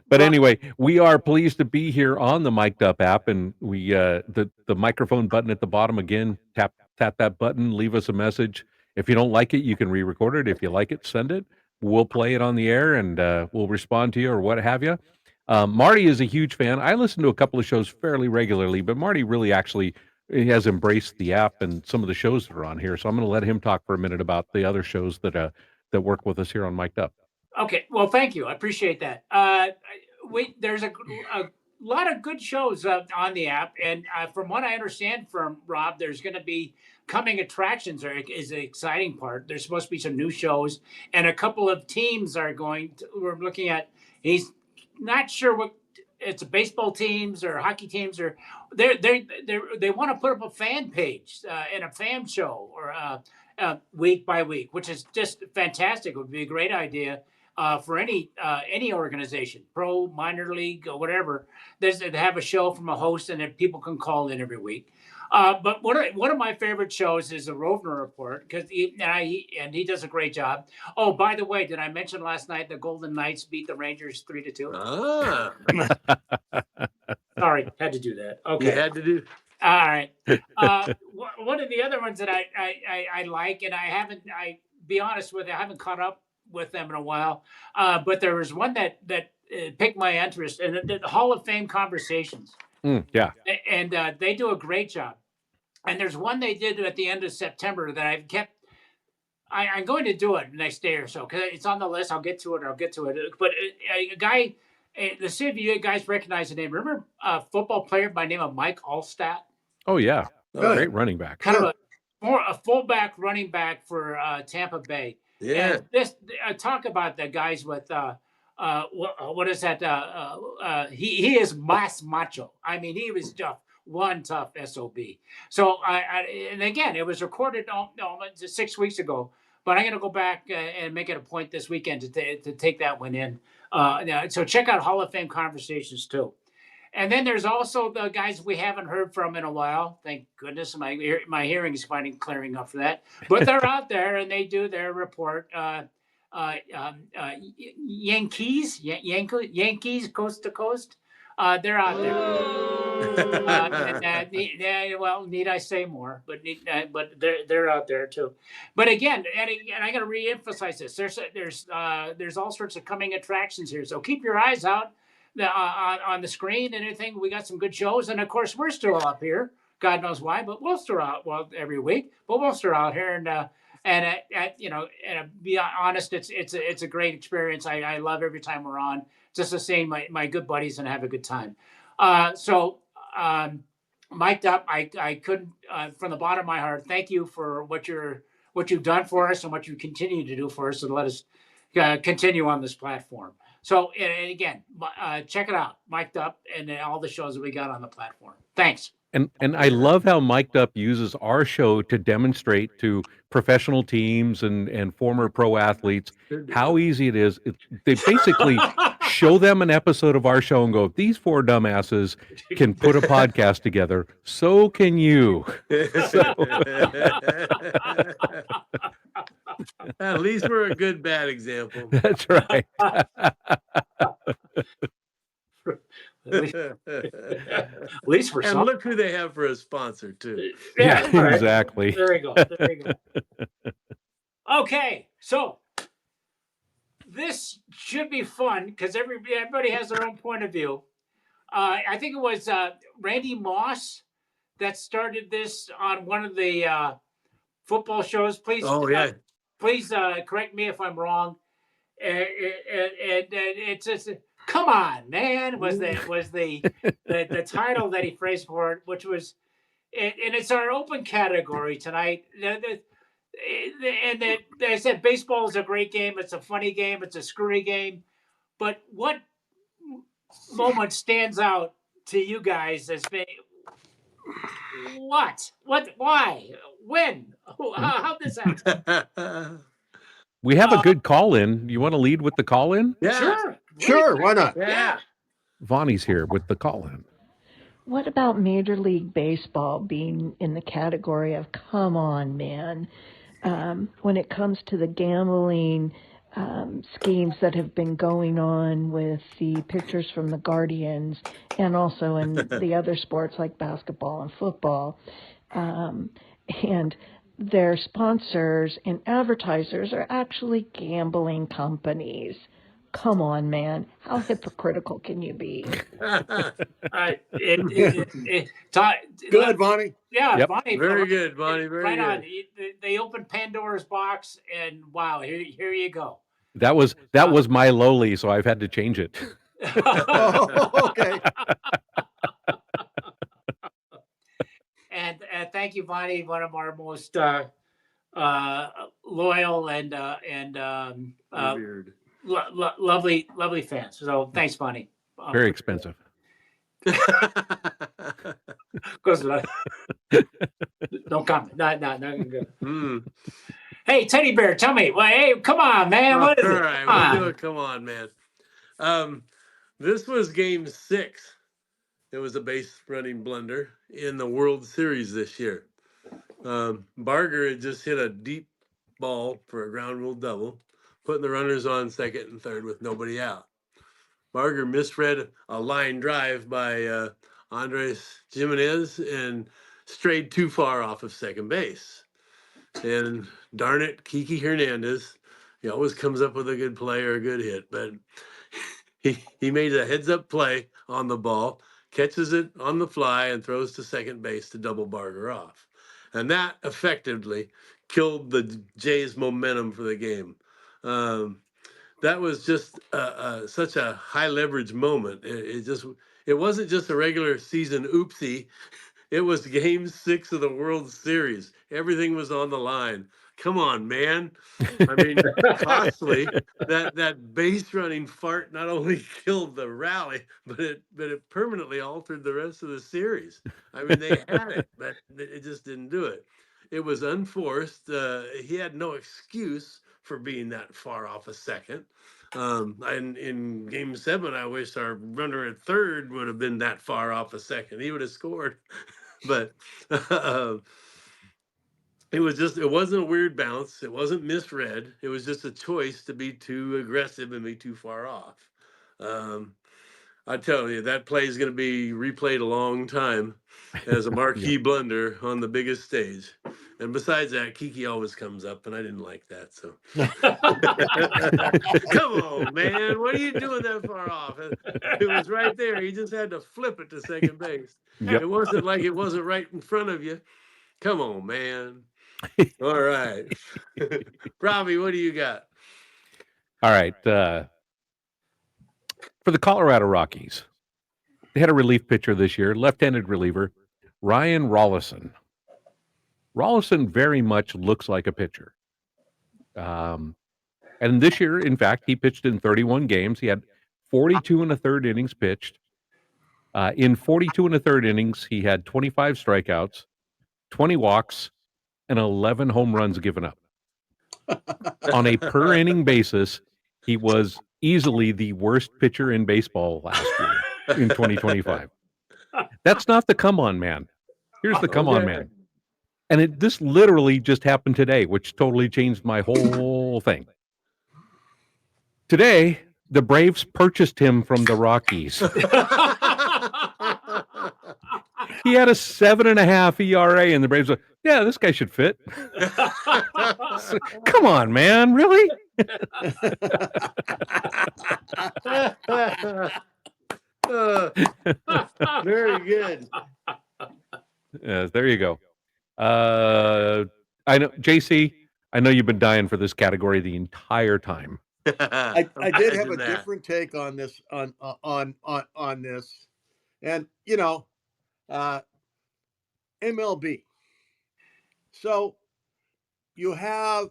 But anyway, we are pleased to be here on the micdup app, and we the microphone button at the bottom again. Tap that button. Leave us a message. If you don't like it, you can re-record it. If you like it, send it. We'll play it on the air, and we'll respond to you or what have you. Marty is a huge fan. I listen to a couple of shows fairly regularly, but Marty really actually has embraced the app and some of the shows that are on here. So I'm going to let him talk for a minute about the other shows that work with us here on Mic'd Up. Okay, well, thank you. I appreciate that. There's a lot of good shows on the app, and from what I understand from Rob, there's going to be coming attractions is the exciting part. There's supposed to be some new shows, and a couple of teams we're looking at. He's not sure what it's baseball teams or hockey teams, or they want to put up a fan page and a fan show or week by week, which is just fantastic. It would be a great idea. For any organization, pro, minor league, or whatever, they have a show from a host, and then people can call in every week. But one of my favorite shows is the Rovner Report because he does a great job. Oh, by the way, did I mention last night the Golden Knights beat the Rangers 3-2? Ah, Sorry, had to do that. you Okay, had to do. all right. One of the other ones that I like, and I be honest with you, I haven't caught up with them in a while. But there was one that piqued my interest, and the Hall of Fame conversations. Yeah. And they do a great job. And there's one they did at the end of September that I've kept. I'm going to do it next day or so because it's on the list. I'll get to it. But a guy, let's see if you guys recognize the name. Remember a football player by the name of Mike Allstat? Oh, yeah. Good. Great running back. Kind of a fullback running back for Tampa Bay. Yeah. And this talk about the guys with what is that? He is mass macho. I mean, he was just one tough SOB. So and again, it was recorded 6 weeks ago, but I'm going to go back and make it a point this weekend to take that one in. So check out Hall of Fame conversations too. And then there's also the guys we haven't heard from in a while. Thank goodness my hearing is finally clearing up for that. But they're out there and they do their report. Yankees coast to coast. They're out there. Well, need I say more? But they're out there too. But again, and I got to reemphasize this. There's all sorts of coming attractions here. So keep your eyes out on the screen and everything. We got some good shows, and of course we're still up here. God knows why, but we'll still out every week. But we'll still out here and be honest, it's a great experience. I love every time we're on. Just to see my good buddies and have a good time. Mic'd up. I couldn't from the bottom of my heart thank you for what you've done for us and what you continue to do for us and let us continue on this platform. So and again, check it out, Mic'd Up, and all the shows that we got on the platform. Thanks. And I love how Mic'd Up uses our show to demonstrate to professional teams and former pro athletes how easy it is. They basically show them an episode of our show and go, these four dumbasses can put a podcast together. So can you. At least we're a good bad example. That's right. At least for And some. look who they have for a sponsor too. Yeah, right. exactly. There you go. Okay, so this should be fun because everybody has their own point of view. I think it was Randy Moss that started this on one of the football shows. Please, please correct me if I'm wrong. And it's just, come on, man, was the title that he phrased for it, which was, and it's our open category tonight. And they said baseball is a great game. It's a funny game. It's a screwy game. But what moment stands out to you guys as being what, why, when, how this happen? We have a good call in. You want to lead with the call in? Yeah. Sure, why not? Yeah. Vonnie's here with the call in. What about Major League Baseball being in the category of come on, man? When it comes to the gambling schemes that have been going on with the pitchers from the Guardians and also in the other sports like basketball and football. And their sponsors and advertisers are actually gambling companies. Come on, man. How hypocritical can you be? Good, Bonnie. Yeah, Yep. Bonnie. Very good, Bonnie. Very right good. on. They opened Pandora's box, and wow, here you go. That was my lowly, so I've had to change it. Oh, okay. And thank you, Bonnie, one of our most loyal and lovely fans. So thanks, Bonnie. Very expensive. Don't comment. Not good. Hey, Teddy Bear, tell me. Well, hey, come on, man. What is it? All right, we'll do it. Come on, man. This was game 6 It was a base running blunder in the World Series this year. Barger had just hit a deep ball for a ground rule double, putting the runners on second and third with nobody out. Barger misread a line drive by Andres Jimenez and strayed too far off of second base. And darn it, Kiki Hernandez, he always comes up with a good play or a good hit, but he made a heads up play on the ball, catches it on the fly, and throws to second base to double Barger off. And that effectively killed the Jays' momentum for the game. That was just such a high leverage moment. It wasn't just a regular season oopsie. It was Game 6 of the World Series. Everything was on the line. Come on, man. I mean, costly. That base running fart not only killed the rally, but it permanently altered the rest of the series. I mean, they had it, but it just didn't do it. It was unforced. He had no excuse for being that far off a second. And in Game 7, I wish our runner at third would have been that far off a second. He would have scored. But it wasn't a weird bounce. It wasn't misread. It was just a choice to be too aggressive and be too far off. I tell you, that play is going to be replayed a long time as a marquee blunder on the biggest stage. And besides that, Kiki always comes up, and I didn't like that. So, come on, man, what are you doing that far off? It was right there. He just had to flip it to second base. Yep. It wasn't like it wasn't right in front of you. Come on, man. All right, Robbie, what do you got? All right. For the Colorado Rockies, they had a relief pitcher this year, left-handed reliever, Ryan Rollison. Rollison very much looks like a pitcher. And this year, in fact, he pitched in 31 games. He had 42 and a third innings pitched. In 42 and a third innings, he had 25 strikeouts, 20 walks, and 11 home runs given up. On a per inning basis, he was easily the worst pitcher in baseball last year in 2025. That's not the come on man. Here's the come on man. And this literally just happened today, which totally changed my whole thing. Today, the Braves purchased him from the Rockies. He had a 7.5 ERA, and the Braves were, yeah, this guy should fit. So, come on, man, really? Very good. Yes, there you go. I know, JC. I know you've been dying for this category the entire time. I did have a different take on this on this, and MLB. So you have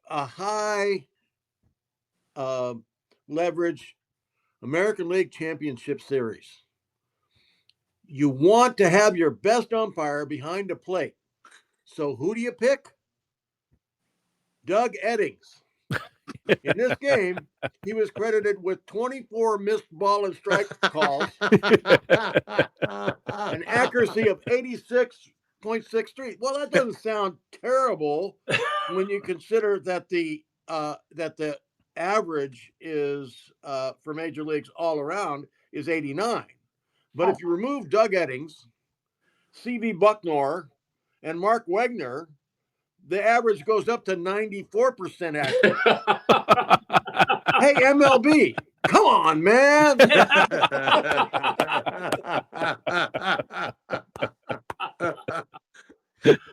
a high leverage American League Championship Series. You want to have your best umpire behind the plate. So who do you pick? Doug Eddings. In this game, he was credited with 24 missed ball and strike calls, an accuracy of 86.63. Well, that doesn't sound terrible when you consider that the average is for major leagues all around is 89. But if you remove Doug Eddings, C.V. Bucknor, and Mark Wegner, the average goes up to 94% accurate. Hey, MLB, come on, man.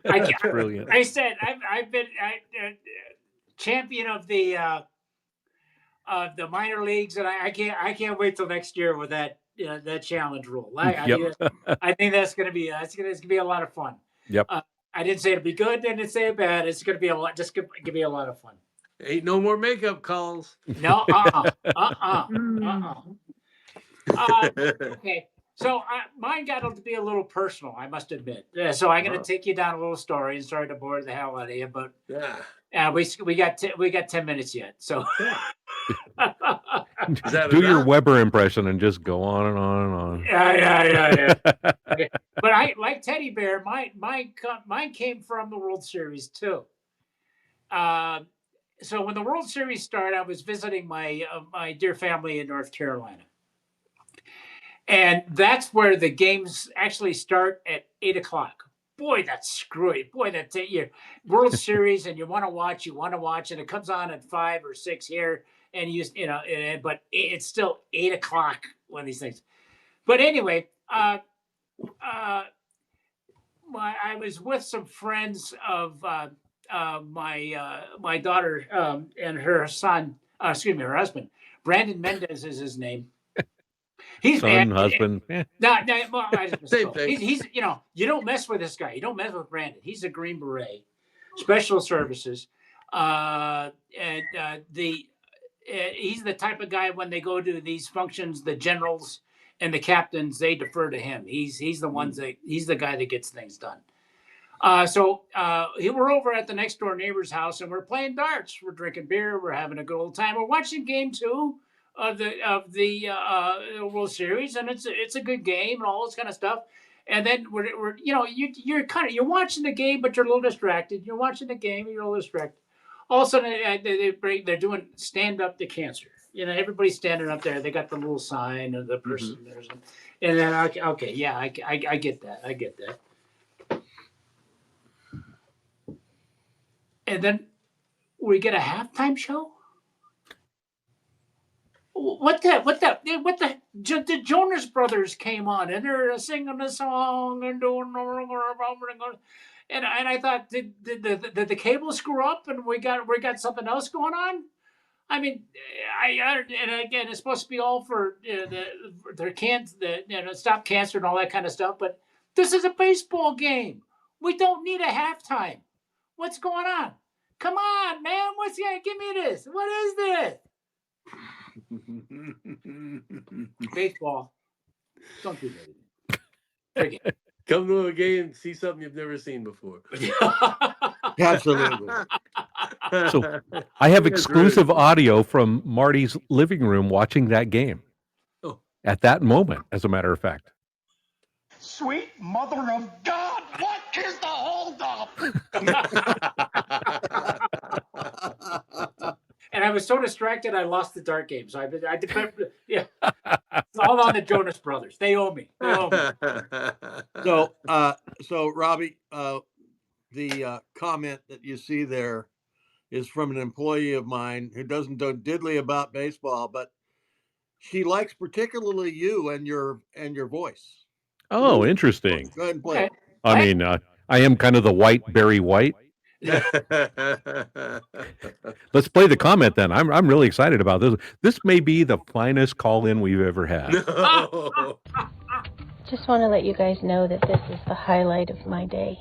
That's brilliant. I said I've been champion of the minor leagues, and I can't wait till next year with that challenge rule. I think that's gonna be a lot of fun. Yep. I didn't say it'd be good, didn't say it bad. It's gonna be a lot. Just give me a lot of fun. Ain't no more makeup calls. No. Okay. So mine got to be a little personal, I must admit. So I'm going to take you down a little story, and sorry to bore the hell out of you, but we got 10 minutes yet. So Is that Do your enough? Weber impression and just go on and on and on. Yeah. Okay. But I like Teddy Bear. Mine came from the World Series too. So when the World Series started, I was visiting my dear family in North Carolina, and that's where the games actually start at 8 o'clock. Boy, that's screwy. Boy, that's your World Series, and you want to watch, and it comes on at 5 or 6 here, and but it's still 8 o'clock when these things. But anyway, I was with some friends of my daughter and her son. Her husband. Brandon Mendez is his name. He's Son, husband. No, well, Same thing. he's you don't mess with this guy. You don't mess with Brandon. He's a Green Beret, Special Services, and he's the type of guy when they go to these functions, the generals and the captains, they defer to him. He's the guy that gets things done. So we're over at the next door neighbor's house, and we're playing darts. We're drinking beer. We're having a good old time. We're watching Game 2 of the World Series, and it's a good game and all this kind of stuff. And then you're watching the game, but you're a little distracted. You're watching the game, and you're a little distracted. All of a sudden, they're doing stand up to cancer. Everybody's standing up there. They got the little sign of the person there, and then okay, yeah, I get that. I get that. And then we get a halftime show. The Jonas Brothers came on and they're singing a song and doing, and I thought, did the cable screw up and we got something else going on? I mean, and again, it's supposed to be all for stop cancer and all that kind of stuff, but this is a baseball game. We don't need a halftime. What's going on? Come on, man. Give me this. What is this? Baseball. Don't do that. Forget. Come to a game, see something you've never seen before. Absolutely. So I have exclusive audio from Marty's living room watching that game. Oh. At that moment, as a matter of fact. Sweet mother of God, what is the holdup? And I was so distracted, I lost the dart game. So I depend. Yeah, it's all on the Jonas Brothers. They owe me. So Robbie, the comment that you see there is from an employee of mine who doesn't know diddly about baseball, but she likes particularly you and your voice. Oh, interesting. Go ahead and play. Okay. I mean, I am kind of the white Barry White. Let's play the comment then. I'm really excited about this. This may be the finest call-in we've ever had. No. Just want to let you guys know that this is the highlight of my day.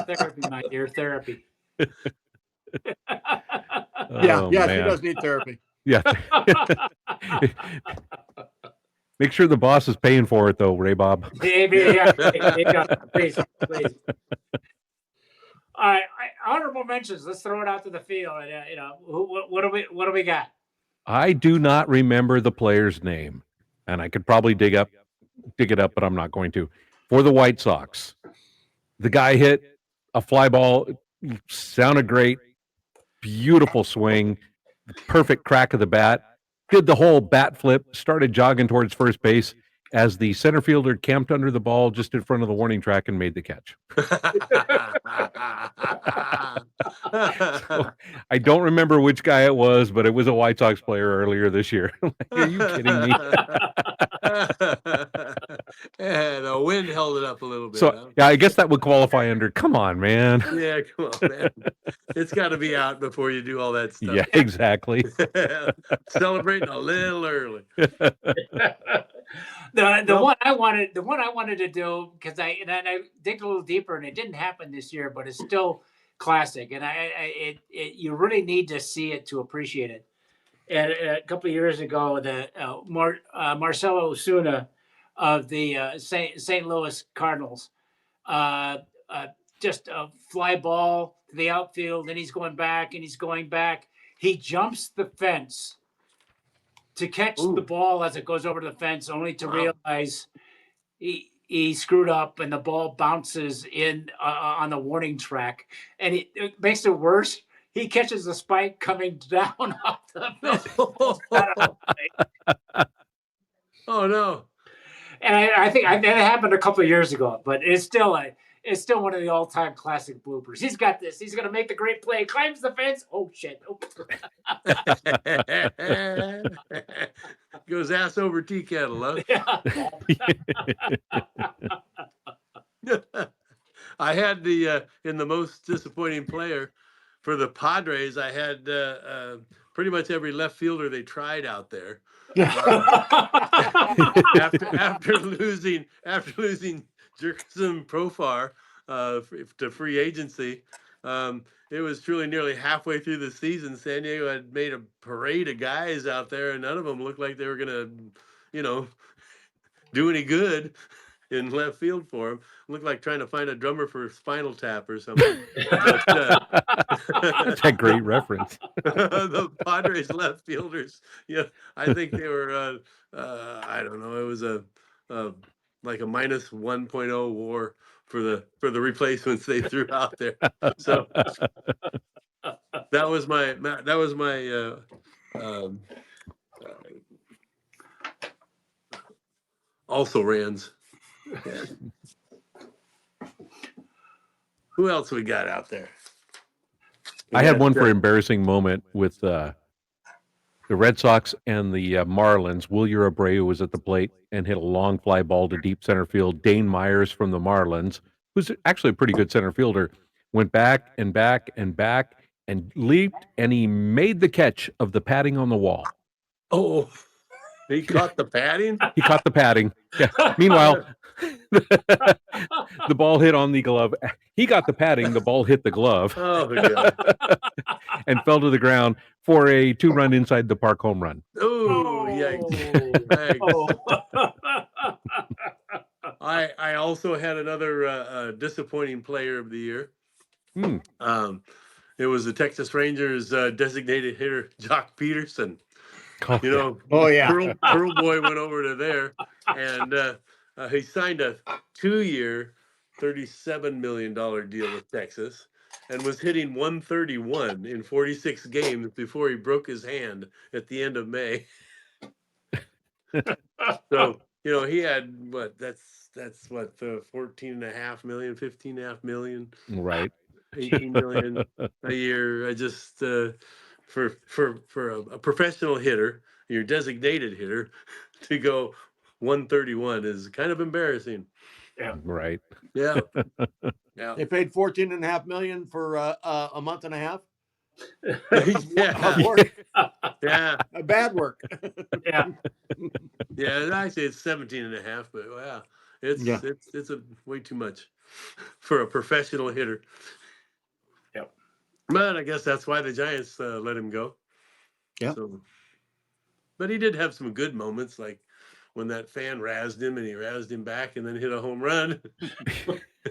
Therapy, my dear, therapy. Yeah, man. she does need therapy. Yeah. Make sure the boss is paying for it, though, Ray Bob. Yeah, please. All right, honorable mentions. Let's throw it out to the field. What do we got? I do not remember the player's name, and I could probably dig it up, but I'm not going to. For the White Sox, the guy hit a fly ball, sounded great, beautiful swing, perfect crack of the bat, did the whole bat flip, started jogging towards first base as the center fielder camped under the ball just in front of the warning track and made the catch. So, I don't remember which guy it was, but it was a White Sox player earlier this year. Are you kidding me? And the wind held it up a little bit. So, yeah, I guess that would qualify under, come on, man. Yeah, come on, man. It's got to be out before you do all that stuff. Yeah, exactly. Celebrating a little early. The one I wanted to do, because I dig a little deeper, and it didn't happen this year, but it's still classic, and you really need to see it to appreciate it. And a couple of years ago, the Marcelo Osuna of the St. Louis Cardinals just a fly ball to the outfield, and he's going back and he's going back. He jumps the fence to catch the ball as it goes over the fence, only to realize he screwed up and the ball bounces in on the warning track. And it makes it worse. He catches the spike coming down off the fence. Oh no! And I think that happened a couple of years ago, but it's still one of the all-time classic bloopers. He's got this. He's going to make the great play. Climbs the fence. Oh shit! Oh. Goes ass over tea kettle, huh? I had in the most disappointing player for the Padres. I had pretty much every left fielder they tried out there. After losing Jerkson Profar to free agency, it was truly nearly halfway through the season. San Diego had made a parade of guys out there, and none of them looked like they were gonna, do any good in left field for him. Looked like trying to find a drummer for Spinal Tap or something. But, that's a great reference. The Padres left fielders, I think they were, I don't know, it was like a minus 1.0 WAR for the replacements they threw out there. So that was my also Rans. Yeah. Who else we got out there? I had one for embarrassing moment with the Red Sox and the Marlins. Wilyer Abreu was at the plate and hit a long fly ball to deep center field. Dane Myers from the Marlins, who's actually a pretty good center fielder, went back and back and back and leaped, and he made the catch of the padding on the wall. Oh, he caught the padding? He caught the padding. Yeah. Meanwhile, the ball hit on the glove. He got the padding. The ball hit the glove. Oh, my God. And fell to the ground for a 2-run inside the park home run. Oh, yikes. I also had another disappointing player of the year. It was the Texas Rangers designated hitter, Jock Peterson. Pearl Boy went over to there, and he signed a 2-year, $37 million deal with Texas, and was hitting 131 in 46 games before he broke his hand at the end of May. So, he had that's what, 14.5 million, 15.5 million, right? 18 million a year. I just for a professional hitter, your designated hitter, to go 131 is kind of embarrassing. Yeah. Right. Yeah. Yeah. They paid $14.5 million for a month and a half. Yeah. Work. Yeah. A bad work. Yeah. Yeah. Actually, it's 17.5, but wow, it's a way too much for a professional hitter. Yep. But I guess that's why the Giants let him go. Yeah. So, but he did have some good moments, like when that fan razzed him and he razzed him back and then hit a home run.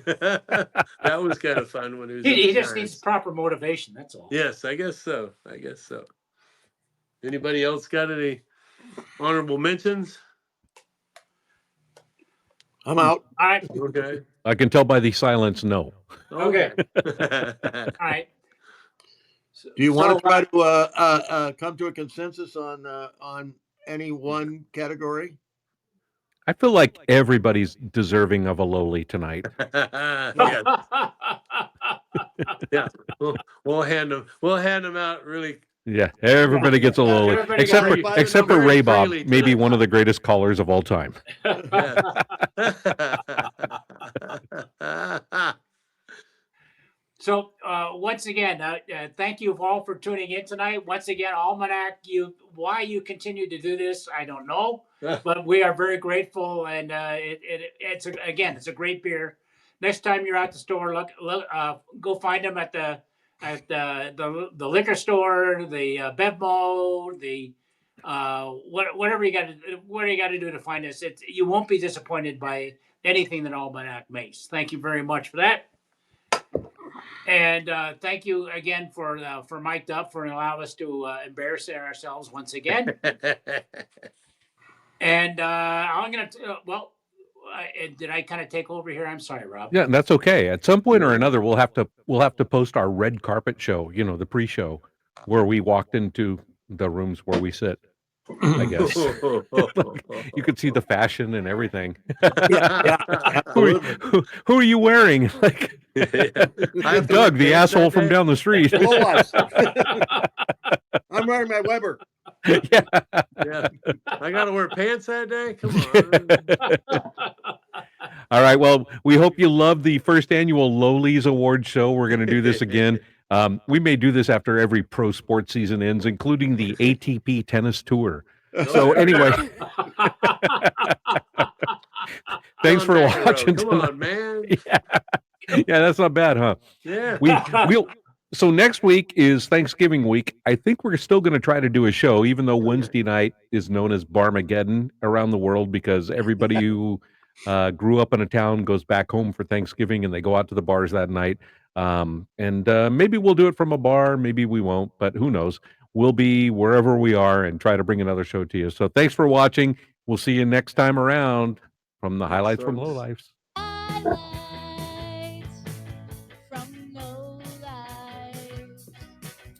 That was kind of fun when he was. He just needs proper motivation. That's all. Yes, I guess so. Anybody else got any honorable mentions? I'm out. All right. Okay. I can tell by the silence, no. Okay. All right. Do you want to try to come to a consensus on any one category? I feel like everybody's deserving of a lowly tonight. Yeah. Yeah. We'll hand them out really. Yeah, everybody gets a lowly, except for Ray Bob, maybe one of the greatest callers of all time. So once again, thank you all for tuning in tonight. Once again, Almanac, why you continue to do this, I don't know, but we are very grateful, and it's a great beer. Next time you're at the store, go find them at the liquor store, the Bevmo, the whatever you got to do to find us. You won't be disappointed by anything that Almanac makes. Thank you very much for that. And thank you again for micdup for allowing us to embarrass ourselves once again. And I'm gonna did I kind of take over here? I'm sorry, Rob. Yeah, that's okay. At some point or another, we'll have to post our red carpet show. You know, the pre-show where we walked into the rooms where we sit. I guess you could see the fashion and everything. Yeah, absolutely. Who are you wearing? Like I have to Doug, wear the pants that asshole from day? down the street. Lowlifes. I'm wearing my Weber. Yeah. Yeah. I got to wear pants that day? Come on. All right. Well, we hope you love the first annual Lowlies Award show. We're going to do this again. We may do this after every pro sports season ends, including the ATP tennis tour. So anyway, thanks for watching. Come on, man. Yeah, that's not bad, huh? Yeah. So next week is Thanksgiving week. I think we're still going to try to do a show, even though Wednesday night is known as Barmageddon around the world because everybody who grew up in a town goes back home for Thanksgiving and they go out to the bars that night. And maybe we'll do it from a bar, maybe we won't, but who knows? We'll be wherever we are and try to bring another show to you. So thanks for watching. We'll see you next time around from the Highlights from Lowlifes. Highlights from Lowlifes.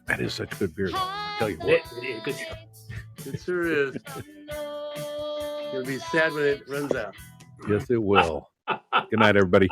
That is such good beer, though. I tell you what. It sure is. You'll be sad when it runs out. Yes, it will. Good night, everybody.